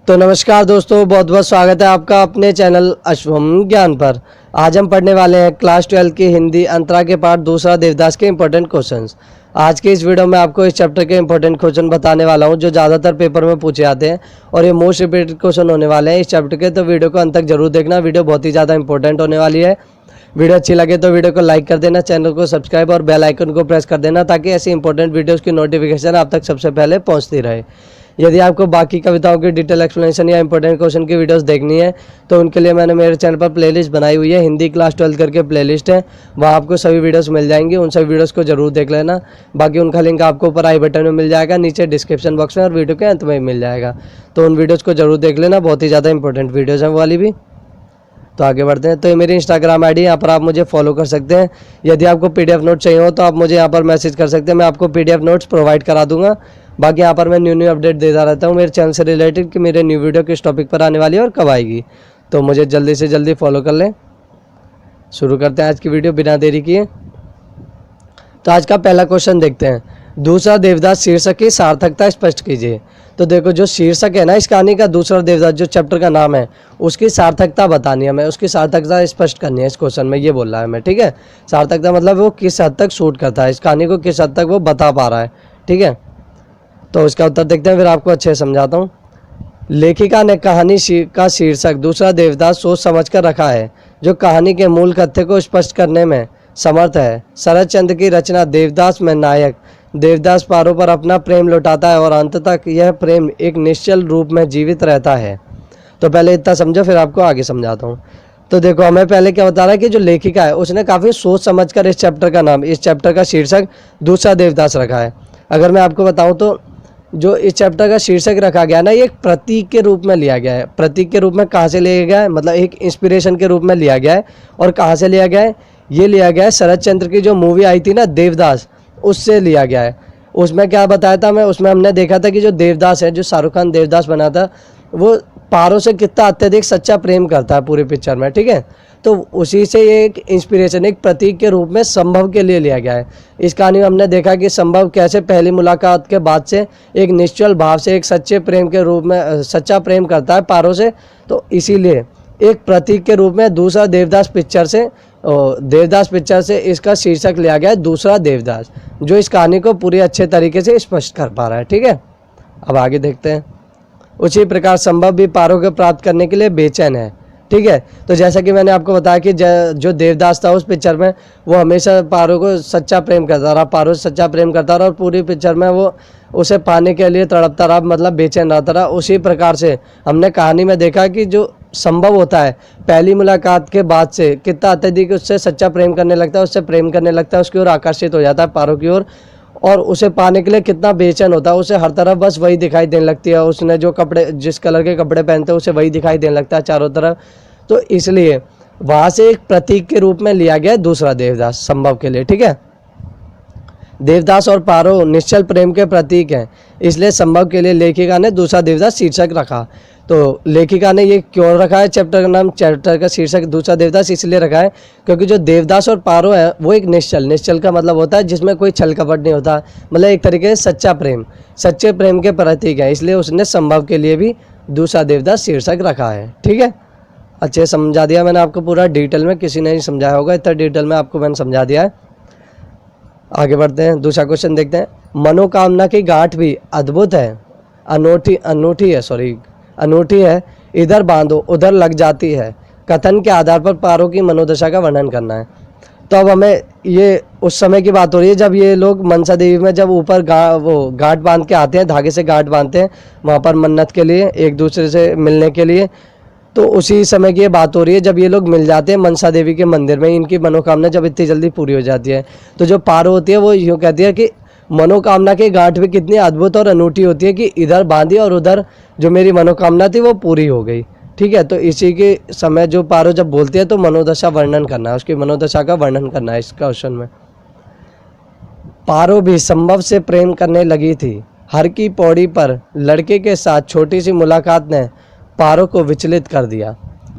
तो नमस्कार दोस्तों, बहुत बहुत स्वागत है आपका अपने चैनल अश्वम ज्ञान पर। आज हम पढ़ने वाले हैं क्लास 12 की हिंदी अंतरा के पाठ दूसरा देवदास के इंपॉर्टेंट क्वेश्चंस। आज के इस वीडियो में आपको इस चैप्टर के इंपॉर्टेंट क्वेश्चन बताने वाला हूं जो ज़्यादातर पेपर में पूछे जाते हैं और ये मोस्ट रिपीटेड क्वेश्चन होने वाले हैं इस चैप्टर के। तो वीडियो को अंत तक जरूर देखना, वीडियो बहुत ही ज़्यादा इंपॉर्टेंट होने वाली है। वीडियो अच्छी लगे तो वीडियो को लाइक कर देना, चैनल को सब्सक्राइब और बेल आइकन को प्रेस कर देना ताकि ऐसी इंपॉर्टेंट वीडियोज़ की नोटिफिकेशन आप तक सबसे पहले पहुँचती रहे। यदि आपको बाकी कविताओं की डिटेल एक्सप्लेनेशन या इंपॉर्टेंट क्वेश्चन की वीडियोस देखनी है तो उनके लिए मैंने मेरे चैनल पर प्लेलिस्ट बनाई हुई है। हिंदी क्लास 12 करके प्लेलिस्ट है, वहाँ आपको सभी वीडियोस मिल जाएंगी। उन सभी वीडियोस को जरूर देख लेना। बाकी उनका लिंक आपको ऊपर आई बटन में मिल जाएगा, नीचे डिस्क्रिप्शन बॉक्स में और वीडियो के अंत में मिल जाएगा। तो उन वीडियोज़ को जरूर देख लेना, बहुत ही ज़्यादा इंपॉर्टेंट वीडियोज़ हैं वो वाली भी। तो आगे बढ़ते हैं। तो ये मेरी इंस्टाग्राम आईडी, यहाँ पर आप मुझे फॉलो कर सकते हैं। यदि आपको पीडीएफ नोट चाहिए हो तो आप मुझे यहाँ पर मैसेज कर सकते हैं, मैं आपको पीडीएफ नोट्स प्रोवाइड करा दूंगा। बाकी यहाँ पर मैं न्यू अपडेट देता रहता हूँ मेरे चैनल से रिलेटेड कि मेरे न्यू वीडियो किस टॉपिक पर आने वाली है और कब आएगी। तो मुझे जल्दी से जल्दी फॉलो कर लें। शुरू करते हैं आज की वीडियो बिना देरी किए। तो आज का पहला क्वेश्चन देखते हैं। दूसरा देवदास शीर्षक की सार्थकता स्पष्ट कीजिए। तो देखो, जो शीर्षक है ना इस कहानी का, दूसरा देवदास जो चैप्टर का नाम है, उसकी सार्थकता बतानी है हमें, उसकी सार्थकता स्पष्ट करनी है इस क्वेश्चन में, ये बोल रहा है हमें। ठीक है, सार्थकता मतलब वो किस हद तक सूट करता है, इस कहानी को किस हद तक वो बता पा रहा है। ठीक है, तो इसका उत्तर देखते हैं, फिर आपको अच्छे से समझाता हूँ। लेखिका ने कहानी का शीर्षक दूसरा देवदास सोच समझ कर रखा है, जो कहानी के मूल कथ्य को स्पष्ट करने में समर्थ है। शरद चंद्र की रचना देवदास में नायक देवदास पारो पर अपना प्रेम लौटाता है और अंत तक यह प्रेम एक निश्चल रूप में जीवित रहता है। तो पहले इतना समझो, फिर आपको आगे समझाता हूँ। तो देखो, हमें पहले क्या बता रहा है कि जो लेखिका है उसने काफ़ी सोच समझकर इस चैप्टर का नाम, इस चैप्टर का शीर्षक दूसरा देवदास रखा है। अगर मैं आपको बताऊँ तो जो इस चैप्टर का शीर्षक रखा गया ना, ये एक प्रतीक के रूप में लिया गया है। प्रतीक के रूप में कहाँ से लिया गया है, मतलब एक इंस्पिरेशन के रूप में लिया गया है। और कहाँ से लिया गया है, ये लिया गया है शरद चंद्र की जो मूवी आई थी ना देवदास, उससे लिया गया है। उसमें क्या बताया था मैं, उसमें हमने देखा था कि जो देवदास है, जो शाहरुख खान देवदास बना था, वो पारो से कितना अत्यधिक सच्चा प्रेम करता है पूरी पिक्चर में। ठीक है, तो उसी से ये एक इंस्पिरेशन, एक प्रतीक के रूप में संभव के लिए लिया गया है। इस कहानी में हमने देखा कि संभव कैसे पहली मुलाकात के बाद से एक निश्चल भाव से एक सच्चे प्रेम के रूप में सच्चा प्रेम करता है पारो से। तो इसीलिए एक प्रतीक के रूप में दूसरा देवदास पिक्चर से इसका शीर्षक लिया गया है दूसरा देवदास, जो इस कहानी को पूरी अच्छे तरीके से स्पष्ट कर पा रहा है। ठीक है, अब आगे देखते हैं। उसी प्रकार संभव भी पारो को प्राप्त करने के लिए बेचैन है। ठीक है, तो जैसा कि मैंने आपको बताया कि जो देवदास था उस पिक्चर में वो हमेशा पारो को सच्चा प्रेम करता रहा, पारो से सच्चा प्रेम करता रहा और पूरी पिक्चर में वो उसे पाने के लिए तड़पता रहा, मतलब बेचैन रहता रहा। उसी प्रकार से हमने कहानी में देखा कि जो संभव होता है पहली मुलाकात के बाद से कितना अत्यधिक उससे सच्चा प्रेम करने लगता है, उससे प्रेम करने लगता है, उसकी ओर आकर्षित हो जाता है पारो की ओर, और उसे पाने के लिए कितना बेचैन होता है। उसे हर तरफ बस वही दिखाई देने लगती है, उसने जो कपड़े, जिस कलर के कपड़े पहनते हैं उसे वही दिखाई देने लगता है चारों तरफ। तो इसलिए वहाँ से एक प्रतीक के रूप में लिया गया दूसरा देवदास संभव के लिए। ठीक है, देवदास और पारो निश्चल प्रेम के प्रतीक हैं, इसलिए संभव के लिए लेखिका ने दूसरा देवदास शीर्षक रखा। तो लेखिका ने ये क्यों रखा है चैप्टर का नाम, चैप्टर का शीर्षक दूसरा देवदास इसलिए रखा है क्योंकि जो देवदास और पारो है वो एक निश्चल का मतलब होता है जिसमें कोई छल कपट नहीं होता, मतलब एक तरीके से सच्चे प्रेम के प्रतीक है, इसलिए उसने संभव के लिए भी दूसरा देवदास शीर्षक रखा है। ठीक है, अच्छे समझा दिया मैंने आपको पूरा डिटेल में, किसी ने नहीं समझाया होगा इतना डिटेल में आपको मैंने समझा दिया है। आगे बढ़ते हैं, दूसरा क्वेश्चन देखते हैं। मनोकामना की गांठ भी अद्भुत है, अनूठी है, इधर बांधो उधर लग जाती है, कथन के आधार पर पारो की मनोदशा का वर्णन करना है। तो अब हमें ये उस समय की बात हो रही है जब ये लोग मनसा देवी में जब ऊपर वो गांठ बांध के आते हैं, धागे से गांठ बांधते हैं वहाँ पर मन्नत के लिए, एक दूसरे से मिलने के लिए। तो उसी समय की ये बात हो रही है जब ये लोग मिल जाते हैं मनसा देवी के मंदिर में, इनकी मनोकामना जब इतनी जल्दी पूरी हो जाती है। तो जो पारो होती है वो यूँ कहती है कि मनोकामना की गांठ भी कितनी अद्भुत और अनूठी होती है कि इधर बांधी और उधर जो मेरी मनोकामना थी वो पूरी हो गई। ठीक है, तो इसी के समय जो पारो जब बोलती है तो मनोदशा वर्णन करना है, उसकी मनोदशा का वर्णन करना है इस क्वेश्चन में। पारो भी संभव से प्रेम करने लगी थी। हर की पौड़ी पर लड़के के साथ छोटी सी मुलाकात ने पारो को विचलित कर दिया।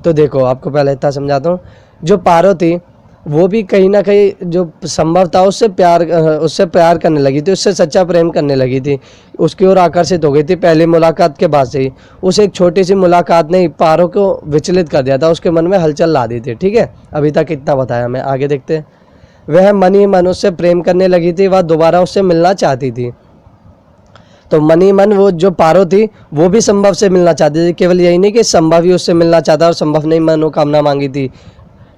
तो देखो, आपको पहले इतना समझाता हूँ। जो पारो थी वो भी कहीं ना कहीं जो संभव था उससे प्यार करने लगी थी, उससे सच्चा प्रेम करने लगी थी, उसकी ओर आकर्षित हो गई थी पहली मुलाकात के बाद से ही। उस एक छोटी सी मुलाकात ने पारो को विचलित कर दिया था, उसके मन में हलचल ला दी थी। ठीक है, अभी तक इतना बताया मैं, आगे देखते हैं। वह मन ही मन उससे प्रेम करने लगी थी, वह दोबारा उससे मिलना चाहती थी। तो मन ही मन वो जो पारो थी वो भी संभव से मिलना चाहती थी, केवल यही नहीं कि संभव ही उससे मिलना चाहता और संभव ने मनोकामना मांगी थी।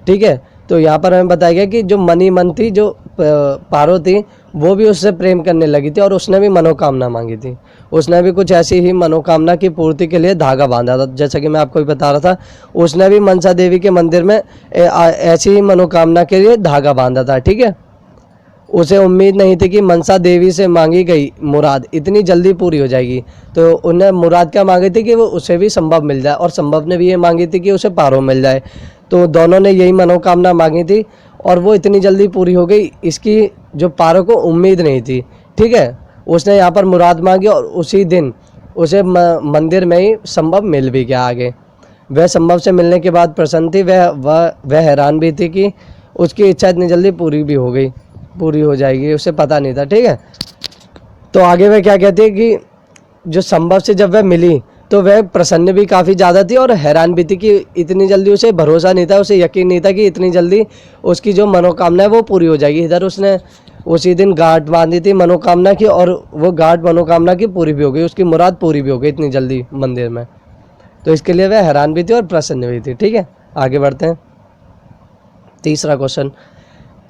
ठीक है, तो यहाँ पर हमें बताया गया कि जो मनी मन थी, जो पारो थी, वो भी उससे प्रेम करने लगी थी और उसने भी मनोकामना मांगी थी। उसने भी कुछ ऐसी ही मनोकामना की पूर्ति के लिए धागा बांधा था, जैसा कि मैं आपको भी बता रहा था। उसने भी मनसा देवी के मंदिर में ऐसी ही मनोकामना के लिए धागा बांधा था। ठीक है, उसे उम्मीद नहीं थी कि मनसा देवी से मांगी गई मुराद इतनी जल्दी पूरी हो जाएगी। तो उन्हें मुराद क्या मांगी थी कि वो उसे भी संभव मिल जाए, और संभव ने भी ये मांगी थी कि उसे पारो मिल जाए। तो दोनों ने यही मनोकामना मांगी थी और वो इतनी जल्दी पूरी हो गई, इसकी जो पारो को उम्मीद नहीं थी। ठीक है, उसने यहाँ पर मुराद मांगी और उसी दिन उसे मंदिर में ही संभव मिल भी गया। आगे वह संभव से मिलने के बाद प्रसन्न थी, वह हैरान भी थी कि उसकी इच्छा इतनी जल्दी पूरी भी हो गई, पूरी हो जाएगी, उसे पता नहीं था। ठीक है, तो आगे वह क्या कहती है कि जो संभव से जब वह मिली तो वह प्रसन्न भी काफ़ी ज़्यादा थी और हैरान भी थी कि इतनी जल्दी, उसे भरोसा नहीं था, उसे यकीन नहीं था कि इतनी जल्दी उसकी जो मनोकामना है वो पूरी हो जाएगी। इधर उसने उसी दिन गांठ बांधी थी मनोकामना की, और वो गांठ मनोकामना की पूरी भी हो गई, उसकी मुराद पूरी भी हो गई इतनी जल्दी मंदिर में। तो इसके लिए वह हैरान भी थी और प्रसन्न भी थी। ठीक है, आगे बढ़ते हैं। तीसरा क्वेश्चन,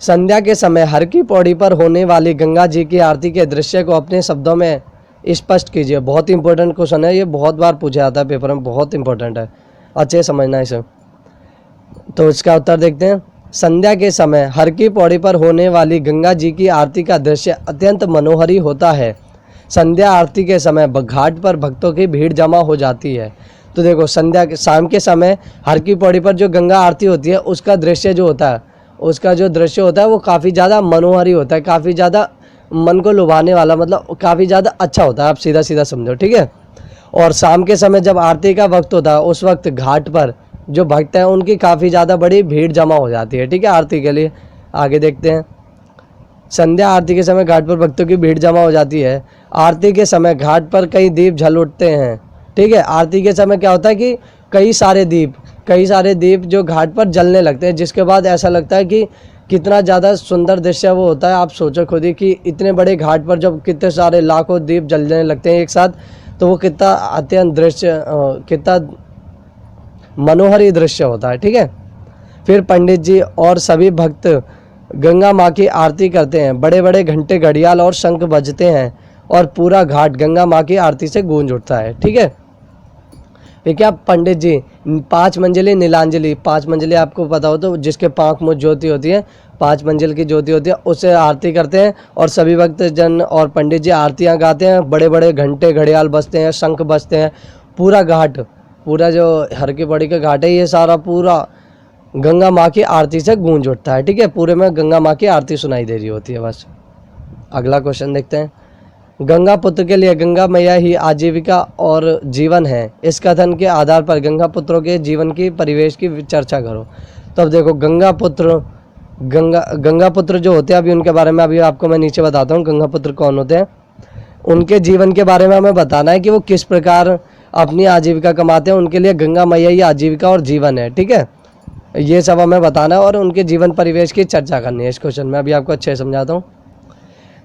संध्या के समय हर की पौड़ी पर होने वाली गंगा जी की आरती के दृश्य को अपने शब्दों में स्पष्ट कीजिए। बहुत इंपॉर्टेंट क्वेश्चन है ये, बहुत बार पूछा जाता है पेपर में, बहुत इंपॉर्टेंट है, अच्छे समझना इसे। तो इसका उत्तर देखते हैं। संध्या के समय हर की पौड़ी पर होने वाली गंगा जी की आरती का दृश्य अत्यंत मनोहरी होता है। संध्या आरती के समय घाट पर भक्तों की भीड़ जमा हो जाती है। तो देखो, संध्या के शाम के समय हर की पौड़ी पर जो गंगा आरती होती है उसका दृश्य जो होता है, उसका जो दृश्य होता है वो काफ़ी ज़्यादा मनोहरी होता है, काफ़ी ज़्यादा मन को लुभाने वाला, मतलब काफ़ी ज़्यादा अच्छा होता है, आप सीधा सीधा समझो। ठीक है, और शाम के समय जब आरती का वक्त होता है उस वक्त घाट पर जो भक्त हैं उनकी काफ़ी ज़्यादा बड़ी भीड़ जमा हो जाती है। ठीक है, आरती के लिए। आगे देखते हैं। संध्या आरती के समय घाट पर भक्तों की भीड़ जमा हो जाती है। आरती के समय घाट पर कई दीप जल उठते हैं। ठीक है, आरती के समय क्या होता है कि कई सारे दीप जो घाट पर जलने लगते हैं, जिसके बाद ऐसा लगता है कि कितना ज़्यादा सुंदर दृश्य वो होता है। आप सोचो खुद ही कि इतने बड़े घाट पर जब कितने सारे लाखों दीप जलने लगते हैं एक साथ, तो वो कितना अत्यंत दृश्य, कितना मनोहरी दृश्य होता है। ठीक है, फिर पंडित जी और सभी भक्त गंगा माँ की आरती करते हैं। बड़े बड़े घंटे, घड़ियाल और शंख बजते हैं और पूरा घाट गंगा माँ की आरती से गूंज उठता है। ठीक है, फिर क्या, पंडित जी 5 मंजिली नीलांजलि, 5 मंजिली आपको पता हो तो जिसके 5 मुझ ज्योति होती है, 5 मंजिल की ज्योति होती है, उससे आरती करते हैं और सभी भक्त जन और पंडित जी आरतियाँ गाते हैं। बड़े बड़े घंटे, घड़ियाल बजते हैं, शंख बजते हैं। पूरा घाट, पूरा जो हर की पौड़ी का घाट है, ये सारा पूरा गंगा माँ की आरती से गूंज उठता है। ठीक है, पूरे में गंगा माँ की आरती सुनाई दे रही होती है बस। अगला क्वेश्चन देखते हैं। गंगा पुत्र के लिए गंगा मैया ही आजीविका और जीवन है, इस कथन के आधार पर गंगा पुत्रों के जीवन की परिवेश की चर्चा करो। तो अब देखो, गंगा पुत्र जो होते हैं, अभी उनके बारे में अभी आपको मैं नीचे बताता हूँ गंगा पुत्र कौन होते हैं। उनके जीवन के बारे में हमें बताना है कि वो किस प्रकार अपनी आजीविका कमाते हैं। उनके लिए गंगा मैया ही आजीविका और जीवन है। ठीक है, ये सब हमें बताना है और उनके जीवन परिवेश की चर्चा करनी है इस क्वेश्चन में। अभी आपको अच्छे से समझाता हूँ।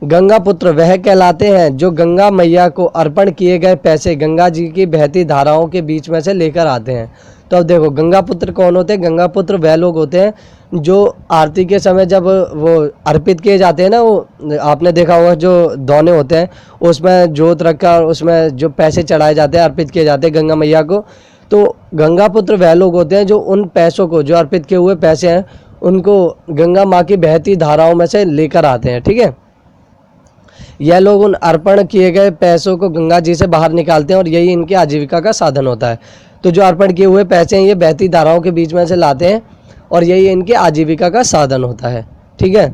गंगा पुत्र वह कहलाते हैं जो गंगा मैया को अर्पण किए गए पैसे गंगा जी की बहती धाराओं के बीच में से लेकर आते हैं। तो अब देखो, गंगा पुत्र कौन होते हैं? गंगा पुत्र वह लोग होते हैं जो आरती के समय जब वो अर्पित किए जाते हैं ना, वो आपने देखा होगा जो दौने होते हैं उसमें जोत रखकर उसमें जो पैसे चढ़ाए जाते हैं, अर्पित किए जाते हैं गंगा मैया को। तो गंगा पुत्र वह लोग होते हैं जो उन पैसों को, जो अर्पित किए हुए पैसे हैं, उनको गंगा माँ की बहती धाराओं में से लेकर आते हैं। ठीक है, यह लोग उन अर्पण किए गए पैसों को गंगा जी से बाहर निकालते हैं और यही इनकी आजीविका का साधन होता है। तो जो अर्पण किए हुए पैसे हैं ये बहती धाराओं के बीच में से लाते हैं और यही इनकी आजीविका का साधन होता है। ठीक है,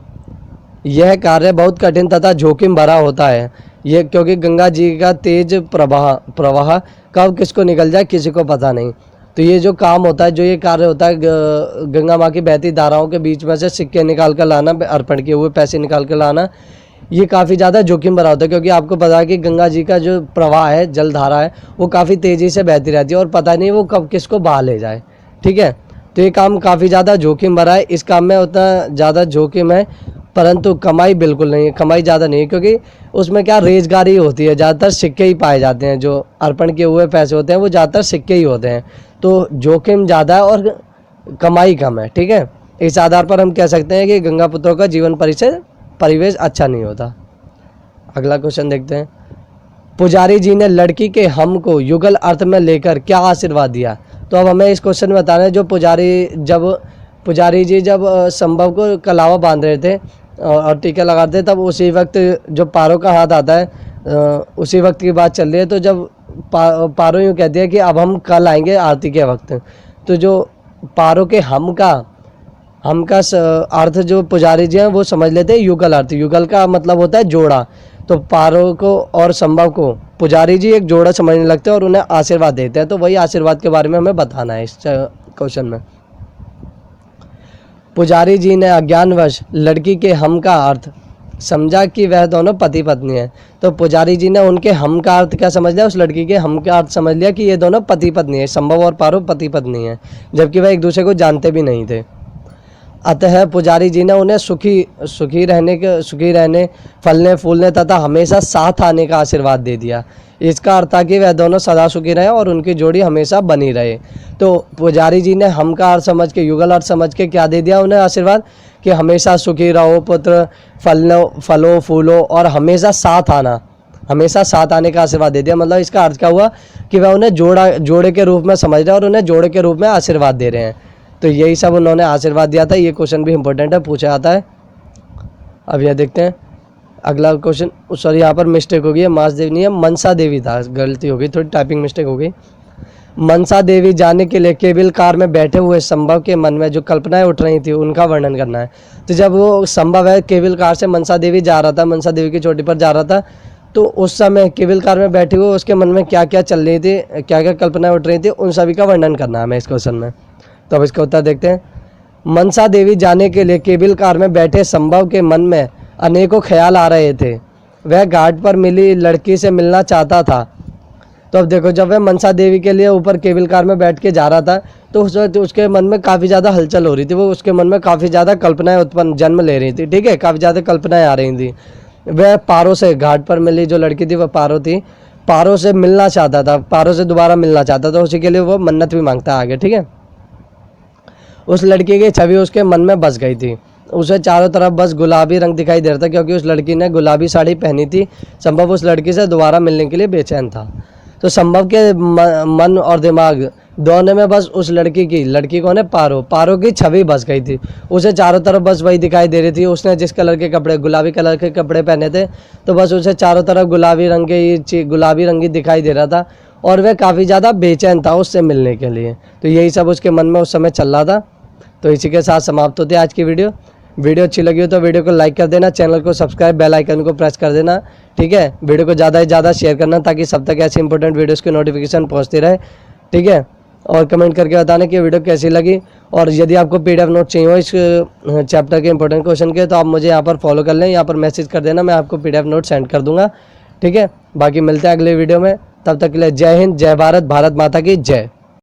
यह कार्य बहुत कठिन तथा जोखिम भरा होता है, ये क्योंकि गंगा जी का तेज प्रवाह कब किसको निकल जाए किसी को पता नहीं। तो ये जो काम होता है, जो ये कार्य होता है, गंगा माँ की बहती धाराओं के बीच में से सिक्के निकाल कर लाना, अर्पण किए हुए पैसे निकाल कर लाना, ये काफ़ी ज़्यादा जोखिम भरा होता है, क्योंकि आपको पता है कि गंगा जी का जो प्रवाह है, जल धारा है, वो काफ़ी तेज़ी से बहती रहती है और पता नहीं वो कब किसको बहा ले जाए। ठीक है, तो ये काम काफ़ी ज़्यादा जोखिम भरा है। इस काम में उतना ज़्यादा जोखिम है, परंतु कमाई बिल्कुल नहीं है, कमाई ज़्यादा नहीं है, क्योंकि उसमें क्या रेजगारी होती है, ज़्यादातर सिक्के ही पाए जाते हैं। जो अर्पण किए हुए पैसे होते हैं वो ज़्यादातर सिक्के ही होते हैं, तो जोखिम ज़्यादा है और कमाई कम है। ठीक है, इस आधार पर हम कह सकते हैं कि गंगा पुत्रों का जीवन परिवेश अच्छा नहीं होता। अगला क्वेश्चन देखते हैं। पुजारी जी ने लड़की के हम को युगल अर्थ में लेकर क्या आशीर्वाद दिया? तो अब हमें इस क्वेश्चन में बताना है, जो पुजारी जी जब संभव को कलावा बांध रहे थे और टीका लगाते थे, तब उसी वक्त जो पारो का हाथ आता है, उसी वक्त की बात चल रही है। तो जब पारो यूँ कहती है कि अब हम कल आएंगे आरती के वक्त, तो जो पारो के हम का अर्थ जो पुजारी जी हैं वो समझ लेते हैं युगल अर्थ। युगल का मतलब होता है जोड़ा। तो पारो को और संभव को पुजारी जी एक जोड़ा समझने लगते हैं और उन्हें आशीर्वाद देते हैं। तो वही आशीर्वाद के बारे में हमें बताना है इस क्वेश्चन में। पुजारी जी ने अज्ञानवश लड़की के हम का अर्थ समझा कि वह दोनों पति पत्नी हैं। तो पुजारी जी ने उनके हम का अर्थ क्या समझ लिया? उस लड़की के हम का अर्थ समझ लिया कि ये दोनों पति पत्नी हैं, संभव और पारो पति पत्नी हैं, जबकि वह एक दूसरे को जानते भी नहीं थे। अतः पुजारी जी ने उन्हें सुखी रहने, फलने फूलने तथा हमेशा साथ आने का आशीर्वाद दे दिया। इसका अर्थ था कि वह दोनों सदा सुखी रहे और उनकी जोड़ी हमेशा बनी रहे। तो पुजारी जी ने हम का अर्थ समझ के, युगल अर्थ समझ के क्या दे दिया उन्हें आशीर्वाद? कि हमेशा सुखी रहो, पुत्र फलो फूलो और हमेशा साथ आने का आशीर्वाद दे दिया। मतलब इसका अर्थ क्या हुआ कि वह उन्हें जोड़े के रूप में समझ रहे हैं और उन्हें जोड़े के रूप में आशीर्वाद दे रहे हैं। तो यही सब उन्होंने आशीर्वाद दिया था। ये क्वेश्चन भी इंपॉर्टेंट है, पूछा जाता है। अब यह देखते हैं अगला क्वेश्चन। सॉरी, यहाँ पर मिस्टेक हो गई है, मास देवी नहीं है, मनसा देवी था, गलती हो गई, थोड़ी टाइपिंग मिस्टेक हो गई। मनसा देवी जाने के लिए केवल कार में बैठे हुए संभव के मन में जो कल्पनाएं उठ रही थी उनका वर्णन करना है। तो जब वो संभव है केवल कार से मनसा देवी जा रहा था, मनसा देवी की चोटी पर जा रहा था, तो उस समय केवल कार में बैठे हुए उसके मन में क्या क्या चल रही थी, क्या क्या कल्पनाएं उठ रही थी, उन सभी का वर्णन करना है हमें इस क्वेश्चन में। तो अब इसका उत्तर देखते हैं। मनसा देवी जाने के लिए केबल कार में बैठे संभव के मन में अनेकों ख्याल आ रहे थे। वह घाट पर मिली लड़की से मिलना चाहता था। तो अब देखो, जब वह मनसा देवी के लिए ऊपर केबल कार में बैठ के जा रहा था, तो उस वक्त उसके मन में काफ़ी ज़्यादा हलचल हो रही थी। वो उसके मन में काफ़ी ज़्यादा कल्पनाएं जन्म ले रही थी। ठीक है, काफ़ी ज़्यादा कल्पनाएं आ रही थी। वह पारो से, घाट पर मिली जो लड़की थी वह पारो थी, पारो से मिलना चाहता था, पारो से दोबारा मिलना चाहता था। उसी के लिए वो मन्नत भी मांगता है आगे। ठीक है, उस लड़की की छवि उसके मन में बस गई थी। उसे चारों तरफ बस गुलाबी रंग दिखाई दे रहा था, क्योंकि उस लड़की ने गुलाबी साड़ी पहनी थी। संभव उस लड़की से दोबारा मिलने के लिए बेचैन था। तो संभव के मन और दिमाग दोनों में बस उस लड़की को ने पारो की छवि बस गई थी। उसे चारों तरफ बस वही दिखाई दे रही थी। उसने जिस कलर के कपड़े, गुलाबी कलर के कपड़े पहने थे, तो बस उसे चारों तरफ गुलाबी रंग ही दिखाई दे रहा था और वह काफ़ी ज़्यादा बेचैन था उससे मिलने के लिए। तो यही सब उसके मन में उस समय चल रहा था। तो इसी के साथ समाप्त होती है आज की वीडियो अच्छी लगी हो तो वीडियो को लाइक कर देना, चैनल को सब्सक्राइब, बेल आइकन को प्रेस कर देना। ठीक है, वीडियो को ज़्यादा से ज़्यादा शेयर करना, ताकि सब तक ऐसी इंपॉर्टेंट वीडियोस की नोटिफिकेशन पहुंचती रहे। ठीक है, और कमेंट करके बताना कि वीडियो कैसी लगी। और यदि आपको PDF नोट चाहिए हो इस चैप्टर के इंपॉर्टेंट क्वेश्चन के, तो आप मुझे यहाँ पर फॉलो कर लें, यहाँ पर मैसेज कर देना, मैं आपको PDF नोट सेंड कर दूँगा। ठीक है, बाकी मिलते हैं अगले वीडियो में। तब तक के लिए जय हिंद, जय भारत, भारत माता की जय।